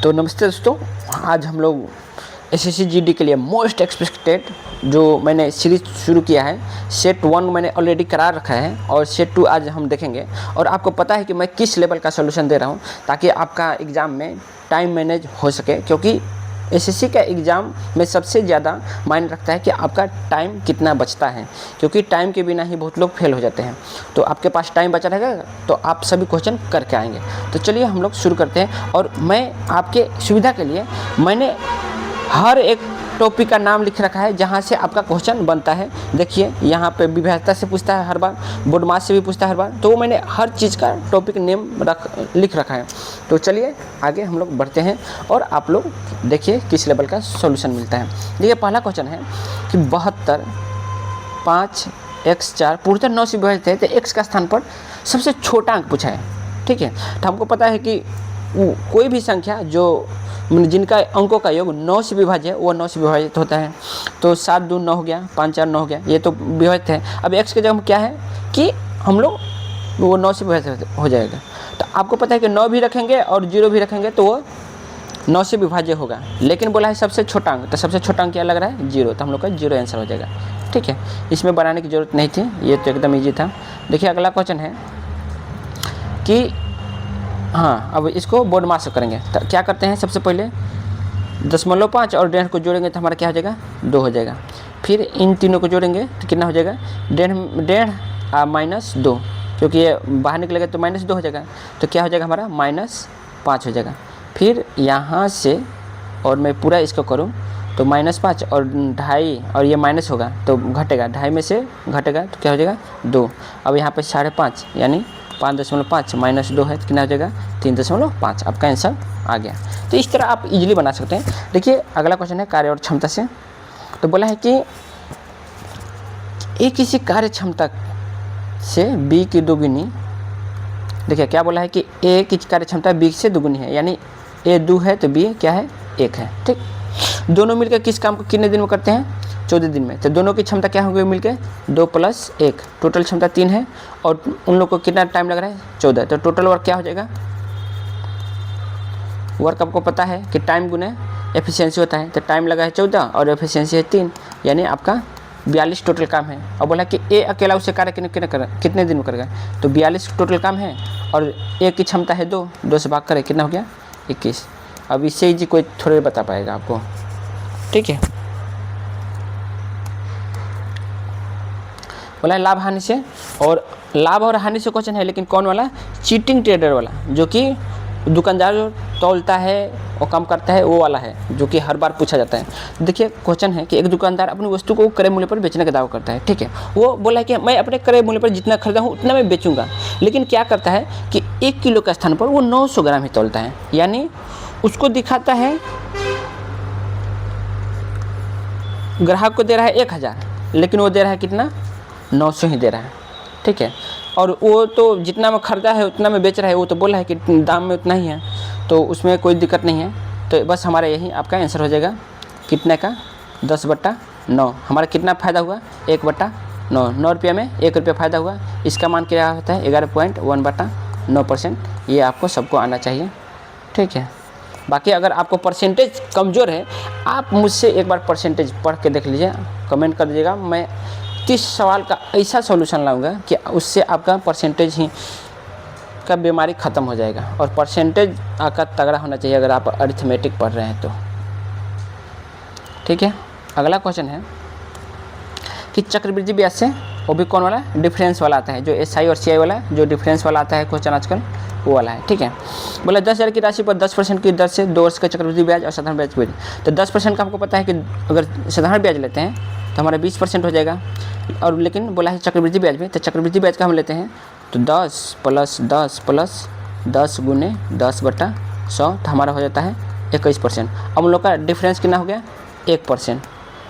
तो नमस्ते दोस्तों, आज हम लोग एसएससी जीडी के लिए मोस्ट एक्सपेक्टेड जो मैंने सीरीज शुरू किया है, सेट 1 मैंने ऑलरेडी करा रखा है और सेट 2 आज हम देखेंगे। और आपको पता है कि मैं किस लेवल का सॉल्यूशन दे रहा हूँ ताकि आपका एग्ज़ाम में टाइम मैनेज हो सके, क्योंकि एसएससी का एग्ज़ाम में सबसे ज़्यादा मायने रखता है कि आपका टाइम कितना बचता है, क्योंकि टाइम के बिना ही बहुत लोग फेल हो जाते हैं। तो आपके पास टाइम बचा रहेगा तो आप सभी क्वेश्चन करके आएंगे। तो चलिए हम लोग शुरू करते हैं। और मैं आपके सुविधा के लिए मैंने हर एक टॉपिक का नाम लिख रखा है जहाँ से आपका क्वेश्चन बनता है। देखिए यहाँ पे विविधता से पूछता है हर बार, बोर्ड मास से भी पूछता है हर बार, तो मैंने हर चीज़ का टॉपिक नेम लिख रखा है। तो चलिए आगे हम लोग बढ़ते हैं और आप लोग देखिए किस लेवल का सॉल्यूशन मिलता है। देखिए पहला क्वेश्चन है कि 72 5 x 4 पूर्णतः 9 से विभाजित है, तो x का स्थान पर सबसे छोटा अंक पूछा है। ठीक है, तो हमको पता है कि कोई भी संख्या जो जिनका अंकों का योग 9 से विभाज्य है वो 9 से विभाजित होता है। तो 7 दूनी 9 हो गया, 5 4 9 हो गया, ये तो विभाजित है। अब x की जगह क्या है कि हम लोग वो 9 से विभाजित हो जाएगा। तो आपको पता है कि 9 भी रखेंगे और 0 भी रखेंगे तो वो 9 से विभाज्य होगा, लेकिन बोला है सबसे छोटा अंक, तो सबसे छोटा अंक क्या लग रहा है 0, तो हम लोग का 0 आंसर हो जाएगा। ठीक है, इसमें बनाने की ज़रूरत नहीं थी, ये तो एकदम ईजी था। देखिए अगला क्वेश्चन है कि हाँ, अब इसको बोर्ड मास करेंगे। तो क्या करते हैं, सबसे पहले 0.5 और 1.5 को जोड़ेंगे तो हमारा क्या हो जाएगा 2 हो जाएगा। फिर इन तीनों को जोड़ेंगे तो कितना हो जाएगा 1.5 -2, क्योंकि ये बाहर निकलेगा तो -2 हो जाएगा, तो क्या हो जाएगा हमारा -5 हो जाएगा। फिर यहाँ से और मैं पूरा इसको करूँ तो -5 और 2.5 और ये माइनस होगा तो घटेगा, 2.5 में से घटेगा तो क्या हो जाएगा 2। अब यहाँ पे 5.5 यानी 5.5 -2 है तो कितना हो जाएगा 3.5। आपका आंसर आ गया। तो इस तरह आप इजीली बना सकते हैं। देखिए अगला क्वेश्चन है कार्य और क्षमता से। तो बोला है कि एक किसी कार्य क्षमता से b की दोगुनी, देखिए क्या बोला है कि a की कार्य क्षमता b से दोगुनी है, यानी a 2 है तो b क्या है 1 है। ठीक, दोनों मिलकर किस काम को कितने दिन में करते हैं 14 दिन में। तो दोनों की क्षमता क्या होगी मिलकर 2 + 1, टोटल क्षमता 3 है और उन लोग को कितना टाइम लग रहा है 14। तो टोटल वर्क क्या हो जाएगा, वर्क आपको पता है कि टाइम गुने एफिशिएंसी होता है, तो टाइम लगा है 14 और एफिशिएंसी है 3, यानी आपका 42 टोटल काम है। और बोला कि ए अकेला उसे कार्य कितने दिन में करेगा, तो 42 टोटल काम है और ए की क्षमता है 2 से भाग करें कितना हो गया 21। अब इससे जी कोई थोड़े बता पाएगा आपको। ठीक है, बोला है लाभ हानि से, और लाभ और हानि से क्वेश्चन है, लेकिन कौन वाला, चीटिंग ट्रेडर वाला, जो कि दुकानदार जो तौलता है और कम करता है वो वाला है, जो कि हर बार पूछा जाता है। देखिए क्वेश्चन है कि एक दुकानदार अपनी वस्तु को क्रय मूल्य पर बेचने का दावा करता है। ठीक है, वो बोला है कि मैं अपने क्रय मूल्य पर जितना खरीदा हूँ उतना मैं बेचूंगा, लेकिन क्या करता है कि 1 किलो के स्थान पर वो 900 ग्राम ही तौलता है, यानी उसको दिखाता है ग्राहक को दे रहा है 1000, लेकिन वो दे रहा है कितना 900 ही दे रहा है। ठीक है, और वो तो जितना में खरीदा है उतना में बेच रहा है, वो तो बोला है कि दाम में उतना ही है, तो उसमें कोई दिक्कत नहीं है। तो बस हमारा यही आपका आंसर हो जाएगा कितने का 10/9। हमारा कितना फ़ायदा हुआ 1/9, 9 रुपये में 1 रुपया फ़ायदा हुआ। इसका मान क्या होता है 11.1/9%। ये आपको सबको आना चाहिए। ठीक है, बाकी अगर आपको परसेंटेज कमज़ोर है आप मुझसे एक बार परसेंटेज पढ़ के देख लीजिए, कमेंट कर दीजिएगा। मैं 30 सवाल का ऐसा सॉल्यूशन लाऊंगा कि उससे आपका परसेंटेज ही का बीमारी ख़त्म हो जाएगा। और परसेंटेज आपका तगड़ा होना चाहिए अगर आप अरिथमेटिक पढ़ रहे हैं तो। ठीक है, अगला क्वेश्चन है कि चक्रवृद्धि ब्याज से, वो भी कौन वाला, डिफरेंस वाला आता है, जो SI और CI वाला जो डिफरेंस वाला आता है क्वेश्चन आजकल वो वाला है। ठीक है, बोला 10,000 की राशि पर 10% की दर से 2 वर्ष का चक्रवृद्धि ब्याज और साधारण ब्याज ब्याज। तो 10% का हमको पता है कि अगर साधारण ब्याज लेते हैं तो हमारा 20% हो जाएगा, और लेकिन बोला है चक्रवृद्धि ब्याज में, तो चक्रवृद्धि ब्याज का हम लेते हैं तो 10 + 10 + 10 × 10/100, तो हमारा हो जाता है 21%। अब उन लोग का डिफरेंस कितना हो गया 1%।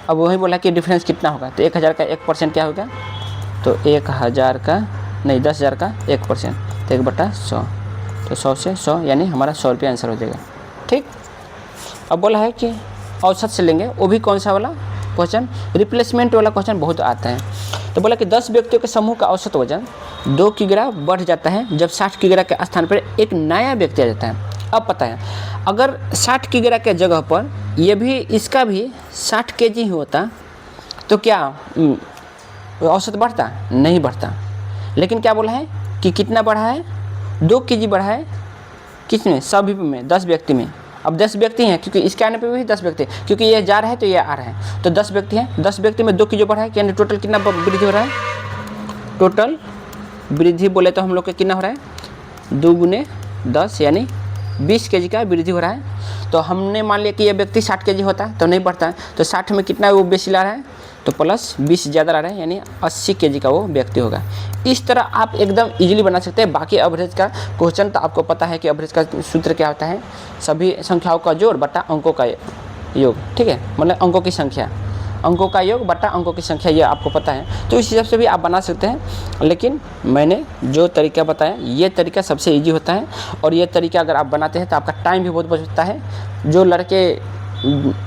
अब वही बोला कि डिफरेंस कितना होगा, तो 1000 का 1% क्या होगा, तो 1000 का नहीं 10,000 का 1%, तो 1/100, तो 100 से 100 यानी हमारा 100 रुपये आंसर हो जाएगा। ठीक, अब बोला है कि औसत से लेंगे, वो भी कौन सा वाला क्वेश्चन, रिप्लेसमेंट वाला क्वेश्चन बहुत आता है। तो बोला कि 10 व्यक्तियों के समूह का औसत वजन 2 किग्रा बढ़ जाता है जब 60 किग्रा के स्थान पर एक नया व्यक्ति आ जाता है। अब पता है अगर 60 किग्रा के जगह पर ये भी इसका भी 60 केजी ही होता तो क्या औसत बढ़ता? नहीं बढ़ता। लेकिन क्या बोला है कि कितना बढ़ा है? 2 केजी बढ़ा है। किसमें? सभी में, 10 व्यक्ति में। अब 10 व्यक्ति हैं क्योंकि इसके आने पे भी 10 व्यक्ति हैं, क्योंकि ये जा रहा है तो ये आ रहा है, तो 10 व्यक्ति हैं। 10 व्यक्ति में 2 केजी बढ़ा है, यानी टोटल कितना वृद्धि हो रहा है? टोटल वृद्धि बोले तो हम लोग का कितना हो रहा है? 2 गुने 10 यानी 20 केजी का वृद्धि हो रहा है। तो हमने मान लिया कि ये व्यक्ति 60 केजी होता है तो नहीं बढ़ता है, तो 60 में कितना वो बेसी ला रहा है? तो प्लस 20 ज़्यादा ला रहा है, यानी 80 केजी का वो व्यक्ति होगा। इस तरह आप एकदम इजीली बना सकते हैं। बाकी एवरेज का क्वेश्चन तो आपको पता है कि एवरेज का सूत्र क्या होता है? सभी संख्याओं का जोड़ बटा अंकों का योग, ठीक है, मतलब अंकों की संख्या, अंकों का योग बटा अंकों की संख्या, ये आपको पता है। तो इस हिसाब से भी आप बना सकते हैं। लेकिन मैंने जो तरीका बताया ये तरीका सबसे ईजी होता है, और ये तरीका अगर आप बनाते हैं तो आपका टाइम भी बहुत बचता है। जो लड़के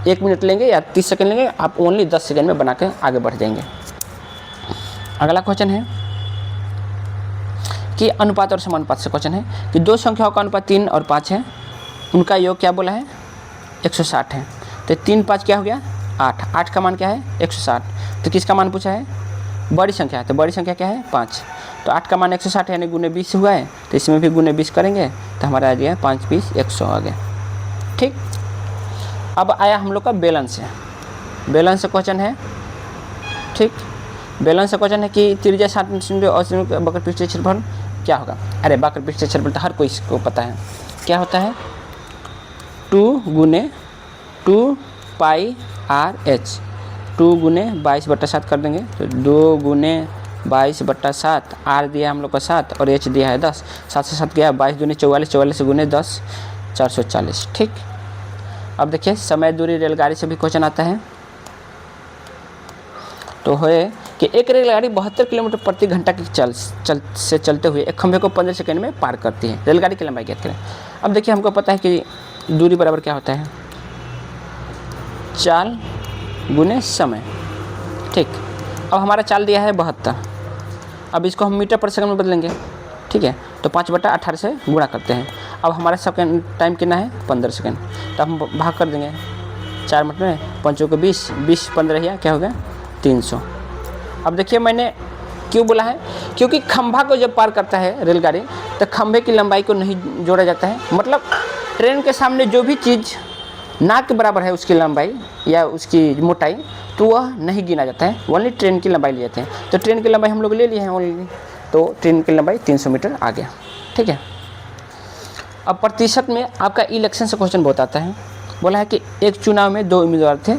1 मिनट लेंगे या 30 सेकंड लेंगे, आप ओनली 10 सेकंड में बना के आगे बढ़ जाएंगे। अगला क्वेश्चन है कि अनुपात और समानुपात से क्वेश्चन है कि 2 संख्याओं का अनुपात 3 और 5 है, उनका योग क्या बोला है? 160 है। तो 3 5 क्या हो गया? 8। 8 का मान क्या है? 160। तो किसका मान पूछा है? बड़ी संख्या है, तो बड़ी संख्या क्या है? 5। तो 8 का मान 160 यानी गुने 20 हुआ है, तो इसमें भी गुने 20 करेंगे तो हमारा आ गया 5 20 100 आ गया। ठीक, अब आया हम लोग का बैलेंस है। बैलेंस से क्वेश्चन है, ठीक, बैलेंस से क्वेश्चन है कि त्रिज्या 60 सेंटीमीटर और वक्र पृष्ठ क्षेत्रफल क्या होगा? अरे वक्र पृष्ठ क्षेत्रफल तो हर कोई इसको पता है, क्या होता है? 2 गुने 2 पाई आर एच। 2 गुने 22/7 कर देंगे, तो 2 गुने 22/7, आर दिया हम लोग का 7 और एच दिया है 10। 7 से 7 गया, 22 दूनी 44, 44 से गुने 10 440। ठीक, अब देखिए समय दूरी रेलगाड़ी से भी क्वेश्चन आता है। तो है कि एक रेलगाड़ी 72 किलोमीटर प्रति घंटा की चलते हुए एक खंभे को 15 सेकंड में पार करती है। रेलगाड़ी की लंबाई ज्ञात करें। अब देखिए हमको पता है कि दूरी बराबर क्या होता है? चाल गुने समय। ठीक, अब हमारा चाल दिया है 72, अब इसको हम मीटर पर सेकंड में बदलेंगे। ठीक है, तो 5/18 से गुणा करते हैं। अब हमारा सेकंड टाइम कितना है? 15 सेकंड। तो हम भाग कर देंगे 4 मिनट में, 5 को 20, 20 15 या क्या हो गया? 300। अब देखिए मैंने क्यों बोला है? क्योंकि खंभा को जब पार करता है रेलगाड़ी तो खंभे की लंबाई को नहीं जोड़ा जाता है। मतलब ट्रेन के सामने जो भी चीज़ नाक के बराबर है उसकी लंबाई या उसकी मोटाई, तो वह नहीं गिना जाता है, ओनली ट्रेन की लंबाई ले जाते हैं। तो ट्रेन की लंबाई हम लोग ले लिए हैं ओनली, तो ट्रेन की लंबाई 300 मीटर आ गया। ठीक है, अब प्रतिशत में आपका इलेक्शन से क्वेश्चन बहुत आता है। बोला है कि एक चुनाव में 2 उम्मीदवार थे,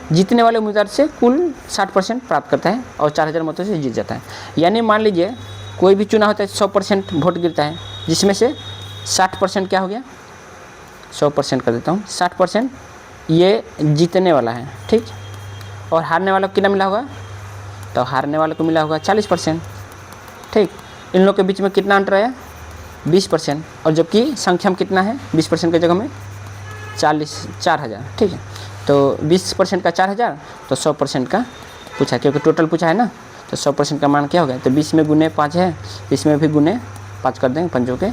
जीतने वाले उम्मीदवार से कुल 60% प्राप्त करता है और 4000 मतों से जीत जाता है। यानी मान लीजिए कोई भी चुनाव होता है 100% वोट गिरता है, जिसमें से 60% क्या हो गया? 100% कर देता हूँ, 60% ये जीतने वाला है। ठीक, और हारने वाला को कितना मिला होगा? तो हारने वाले को मिला होगा 40%। ठीक, इन लोग के बीच में कितना अंतर आया? 20%। और जबकि संख्या में कितना है 20% की जगह में? 4000। ठीक है, तो 20% का 4000, तो 100% का पूछा, क्योंकि टोटल पूछा है ना, तो 100% का मान क्या हो गया? तो 20 में गुने 5 है, इसमें भी गुने 5 कर देंगे, 5 के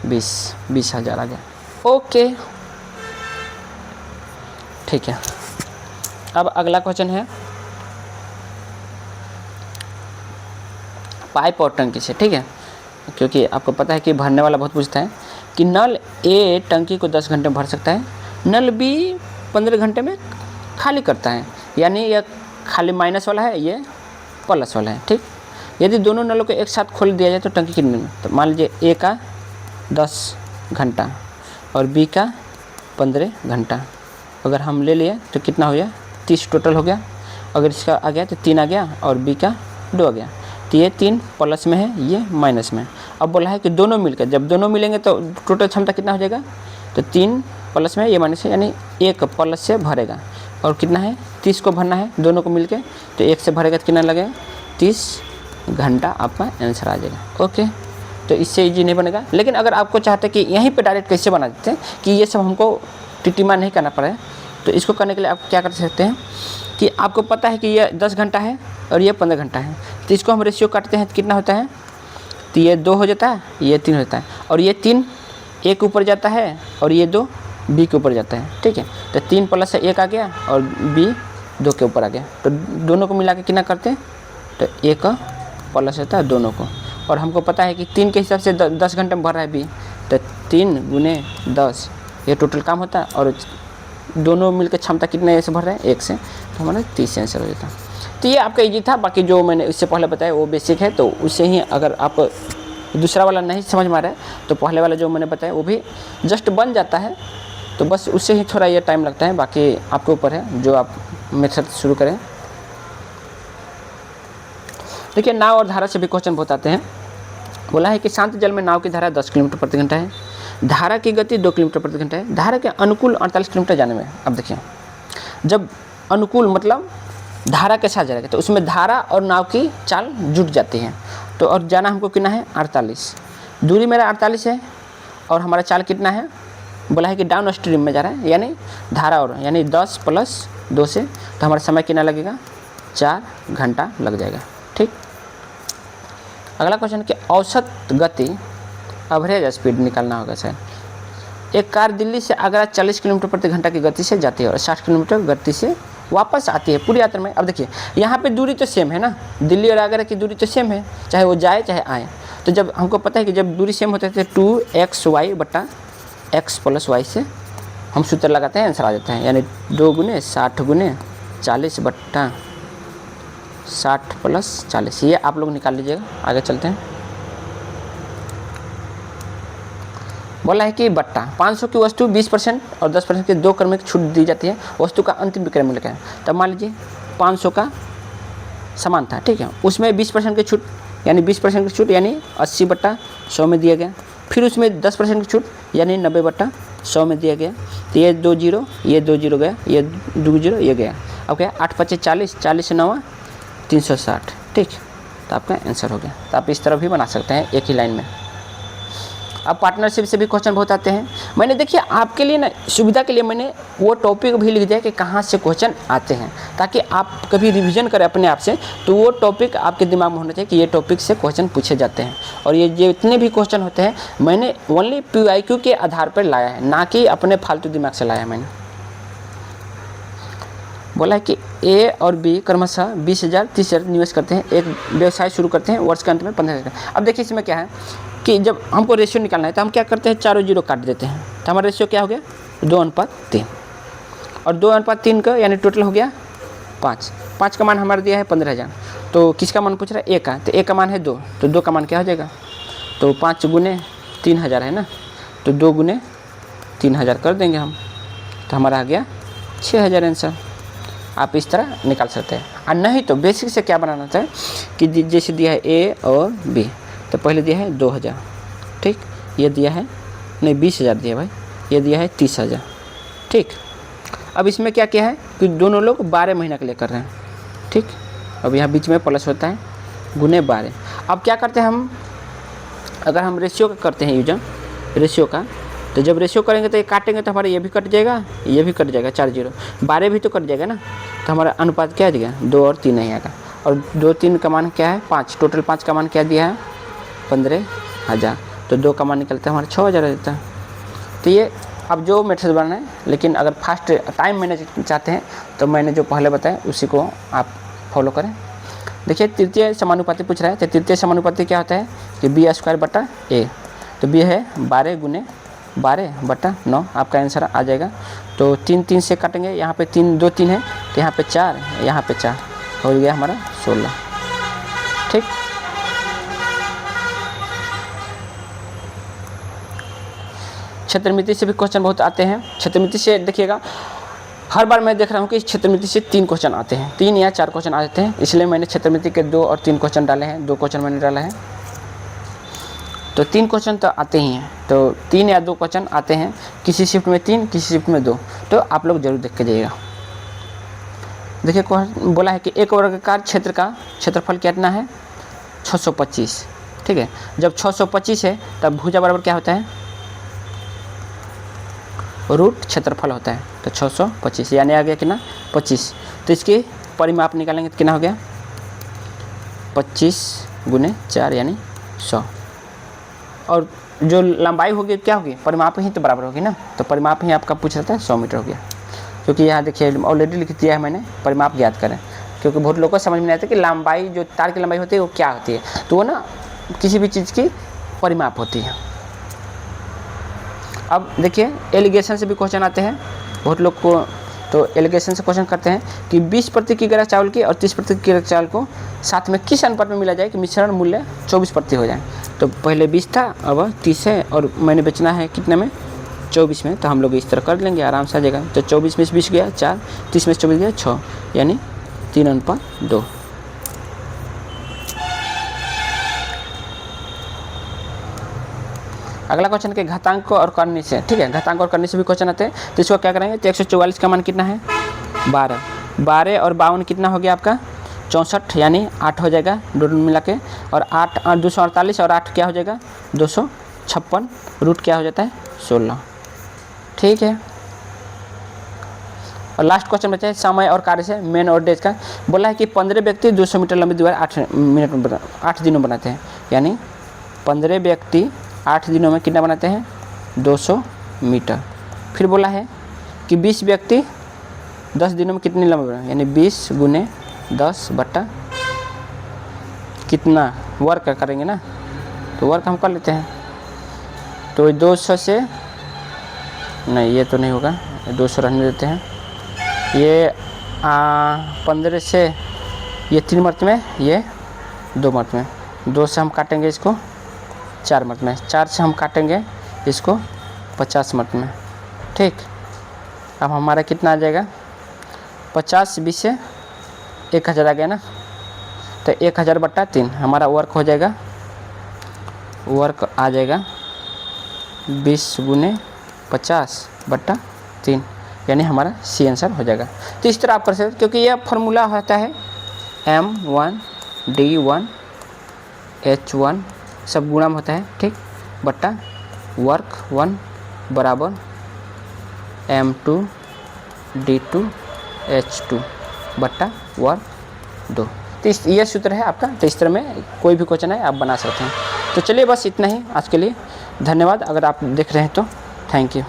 20,000 आ गया। ओके, ठीक है। अब अगला क्वेश्चन है पाइप और टंकी से। ठीक है, क्योंकि आपको पता है कि भरने वाला बहुत पूछता है कि नल ए टंकी को 10 घंटे में भर सकता है, नल बी 15 घंटे में खाली करता है। यानी यह खाली माइनस वाला है, ये प्लस वाला है। ठीक, यदि दोनों नलों को एक साथ खोल दिया जाए तो टंकी कितने में? तो मान लीजिए ए का 10 घंटा और बी का 15 घंटा, अगर हम ले लिए तो कितना हो गया? 30 टोटल हो गया। अगर इसका आ गया तो 3 आ गया और बी का 2 आ गया, तो ये 3 प्लस में है, ये माइनस में। अब बोला है कि दोनों मिलकर, जब दोनों मिलेंगे तो टोटल क्षमता कितना हो जाएगा? तो 3 प्लस में, ये माइनस है, यानी 1 प्लस से भरेगा। और कितना है? 30 को भरना है दोनों को मिलके, तो 1 से भरेगा तो कितना लगेगा? 30 घंटा आपका आंसर आ जाएगा। ओके, तो इससे ईजी नहीं बनेगा। लेकिन अगर आपको चाहते हैं कि यहीं पे डायरेक्ट कैसे बना देते हैं कि ये सब हमको टिटिमा नहीं करना पड़े, तो इसको करने के लिए आप क्या कर सकते हैं कि आपको पता है कि ये 10 घंटा है और ये 15 घंटा है, तो इसको हम रेशियो काटते हैं तो कितना होता है? तो ये 2 हो जाता है, ये 3 हो जाता है, और ये 3 एक ऊपर जाता है और ये 2 बी के ऊपर जाता है, ठीक है। तो 3 प्लस 1 आ गया और बी 2 के ऊपर आ गया, तो दोनों को मिला के कितना करते हैं, तो 1 प्लस होता है दोनों को। और हमको पता है कि 3 के हिसाब से 10 घंटे में भर रहा है बी, तो 3 गुने 10 ये टोटल काम होता है, और दोनों मिलकर क्षमता कितने से भर रहे हैं, 1 से, तो हमारा 30 से आंसर हो जाता है। तो ये आपका इजी था, बाकी जो मैंने इससे पहले बताया वो बेसिक है, तो उससे ही अगर आप दूसरा वाला नहीं समझ में आ रहा है तो पहले वाला जो मैंने बताया वो भी जस्ट बन जाता है, तो बस उससे ही थोड़ा ये टाइम लगता है, बाकी आपके ऊपर है जो आप मेथड शुरू करें। देखिए नाव और धारा से भी क्वेश्चन बहुत आते हैं। बोला है कि शांत जल में नाव की धारा 10 किलोमीटर प्रति घंटा है, धारा की गति 2 किलोमीटर प्रति घंटा है, धारा के अनुकूल 48 किलोमीटर जाने में। अब देखिए जब अनुकूल मतलब धारा के साथ जाएगा तो उसमें धारा और नाव की चाल जुट जाती है, तो और जाना हमको कितना है 48, दूरी मेरा 48 है और हमारा चाल कितना है, बोला है कि डाउन स्ट्रीम में जा रहा है, यानी धारा और यानी 10 प्लस 2 से, तो हमारा समय कितना लगेगा 4 घंटा लग जाएगा, ठीक। अगला क्वेश्चन कि औसत गति एवरेज स्पीड निकालना होगा सर। एक कार दिल्ली से आगरा 40 किलोमीटर प्रति घंटा की गति से जाती है और 60 किलोमीटर गति से वापस आती है पूरी यात्रा में। अब देखिए यहाँ पे दूरी तो सेम है ना, दिल्ली और आगरा की दूरी तो सेम है, चाहे वो जाए चाहे आए। तो जब हमको पता है कि जब दूरी सेम होते हैं तो 2xy बटा x प्लस वाई से हम सूत्र लगाते हैं, आंसर आ जाता है, यानी 2 गुने 60 गुने 40 बट्टा 60 प्लस 40, ये आप लोग निकाल लीजिएगा। आगे चलते हैं। बोला है कि बट्टा 500 की वस्तु 20% और 10% की 2 क्रमिक छूट दी जाती है, वस्तु का अंतिम विक्रय मूल्य क्या है। तब मान लीजिए 500 का सामान था, ठीक है, उसमें 20% की छूट यानी 20% की छूट यानी 80 बट्टा 100 में दिया गया, फिर उसमें 10% की छूट यानी 90 बट्टा 100 में दिया गया। तो ये 2 जीरो ये 2 जीरो गया, ये 2 जीरो ये गया। अब क्या 8 × 5 = 40, 40 से 9 360, ठीक। तो आपका आंसर हो गया। तो आप इस तरह भी बना सकते हैं एक ही लाइन में। अब पार्टनरशिप से भी क्वेश्चन बहुत आते हैं। मैंने देखिए आपके लिए ना सुविधा के लिए मैंने वो टॉपिक भी लिख दिया कि कहाँ से क्वेश्चन आते हैं, ताकि आप कभी रिवीजन करें अपने आप से, तो वो टॉपिक आपके दिमाग में होना चाहिए कि ये टॉपिक से क्वेश्चन पूछे जाते हैं। और ये जितने भी क्वेश्चन होते हैं मैंने ओनली PYQ के आधार पर लाया है, ना कि अपने फालतू दिमाग से लाया है मैंने। बोला है कि A और B क्रमशः 20,000 30,000 निवेश करते हैं, एक व्यवसाय शुरू करते हैं, वर्ष के अंत में 15,000। अब देखिए इसमें क्या है कि जब हमको रेशियो निकालना है तो हम क्या करते हैं, चारों जीरो काट देते हैं, तो हमारा रेशियो क्या हो गया 2:3, और 2:3 का यानी टोटल हो गया 5 का मान हमारा दिया है 15,000। तो किसका मान पूछ रहा है, A का, तो A का मान है 2, तो 2 का मान क्या हो जाएगा, तो 5 गुने 3,000 है ना, तो 2 गुने 3,000 कर देंगे हम, तो हमारा आ गया 6,000 आंसर। आप इस तरह निकाल सकते हैं। और नहीं तो बेसिक से क्या बनाना था कि जैसे दिया है A और B, तो पहले दिया है 2,000, ठीक, ये दिया है नहीं 20,000 दिया भाई, ये दिया है 30,000, ठीक। अब इसमें क्या किया है कि दोनों लोग 12 महीना के लिए कर रहे हैं, ठीक। अब यहाँ बीच में प्लस होता है गुने 12। अब क्या करते हैं हम, अगर हम रेशियो का करते हैं यूजन रेशियो का, तो जब रेशियो करेंगे तो ये काटेंगे तो हमारा ये भी कट जाएगा, ये भी कट जाएगा, 4 जीरो 12 भी तो कट जाएगा ना, तो हमारा अनुपात क्या दिया 2 और 3 नहीं आएगा। और 2 3 का मान क्या है 5, टोटल 5 का मान क्या दिया है 15,000, तो 2 का मान निकलता है हमारा 6,000 देता है। तो ये अब जो मेथड बनाना है, लेकिन अगर फास्ट टाइम मैनेज चाहते हैं तो मैंने जो पहले बताया उसी को आप फॉलो करें। देखिए तृतीय समानुपाती पूछ रहा है, तो तृतीय समानुपाती क्या होता है कि B² बटा A, तो B है 12 गुने 12 बटा 9, आपका आंसर आ जाएगा। तो 3 3 से काटेंगे, यहाँ पे 3 2 3 है, तो यहाँ पे 4, यहाँ पे 4 हो गया हमारा 16, ठीक। क्षेत्रमिति से भी क्वेश्चन बहुत आते हैं। क्षेत्रमिति से देखिएगा हर बार मैं देख रहा हूँ कि क्षेत्रमिति से 3 क्वेश्चन आते हैं, 3 या 4 क्वेश्चन आते हैं, इसलिए मैंने क्षेत्रमिति के 2 और 3 क्वेश्चन डाले हैं, 2 क्वेश्चन मैंने डाला है, तो 3 क्वेश्चन तो आते ही हैं। तो 3 या 2 क्वेश्चन आते हैं, किसी शिफ्ट में 3 किसी शिफ्ट में 2, तो आप लोग जरूर देख के जाइएगा। देखिए बोला है कि एक वर्गाकार क्षेत्र का क्षेत्रफल कितना है 625, ठीक है। जब 625 है तब भुजा बराबर क्या होता है रूट क्षेत्रफल होता है, तो 625 यानी आ गया कितना 25। तो इसकी परिमाप निकालेंगे तो कितना हो गया 25 गुने 4 यानी 100, और जो लंबाई होगी क्या होगी, परिमाप ही तो बराबर होगी ना, तो परिमाप ही आपका पूछ रहा था 100 मीटर हो गया। क्योंकि यहाँ देखिए ऑलरेडी लिख दिया है मैंने, परिमाप ज्ञात करें, क्योंकि बहुत लोगों को समझ में नहीं आता कि लंबाई जो तार की लंबाई होती है वो क्या होती है, तो वो ना किसी भी चीज़ की परिमाप होती है। अब देखिए एलिगेशन से भी क्वेश्चन आते हैं बहुत लोग को, तो एलिगेशन से क्वेश्चन करते हैं कि 20% की ग्राम चावल की और 30% की ग्राम चावल को साथ में किस अनुपात में मिला जाए कि मिश्रण मूल्य 24% हो जाए। तो पहले 20 था, अब 30 है, और मैंने बेचना है कितने में, 24 में, तो हम लोग इस तरह कर लेंगे, आराम से आ जाएगा। तो 24 में से 20 गया 4, 30 में से 24 गया 6, यानी 3:2। अगला क्वेश्चन के घातांक और करने से, ठीक है, घातांक और करने से भी क्वेश्चन आते हैं, तो इसको क्या करेंगे, तो 144 का मान कितना है 12, 12 और 52 कितना हो गया आपका 64, यानी 8 हो जाएगा दोनों मिला के, और 8 248 और 8 क्या हो जाएगा 256, रूट क्या हो जाता है 16, ठीक है। और लास्ट क्वेश्चन बचा है समय और कार्य से, मेन और डेज का। बोला है कि 15 व्यक्ति 200 मीटर लंबी दीवार 8 मिनट में 8 दिनों में बनाते हैं, यानी 15 व्यक्ति 8 दिनों में कितना बनाते हैं 200 मीटर। फिर बोला है कि 20 व्यक्ति 10 दिनों में कितनी लंबी बनाए, यानी 20 गुने 10 बट्टा कितना वर्क करेंगे ना, तो वर्क हम कर लेते हैं। तो 200 से नहीं, ये तो नहीं होगा, 200 रहने देते हैं। ये 15 से ये 3 मर्त में, ये 2 मर्त में, 2 से हम काटेंगे इसको 4 मर्त में, 4 से हम काटेंगे इसको 50 मर्त में, ठीक। अब हमारा कितना आ जाएगा 50 20 से 1000 आ गया ना, तो 1000 बट्टा 3 हमारा वर्क हो जाएगा, वर्क आ जाएगा 20 गुने 50 बट्टा 3, यानी हमारा सी आंसर हो जाएगा। तो इस तरह आप कर सकते, क्योंकि यह फार्मूला होता है M1 D1 H1 सब गुणा में होता है, ठीक, बट्टा वर्क 1 बराबर M2 D2 H2 बट्टा वर्क 2। तो यह सूत्र है आपका। तो इस तरह में कोई भी क्वेश्चन है आप बना सकते हैं। तो चलिए बस इतना ही आज के लिए, धन्यवाद। अगर आप देख रहे हैं तो थैंक यू।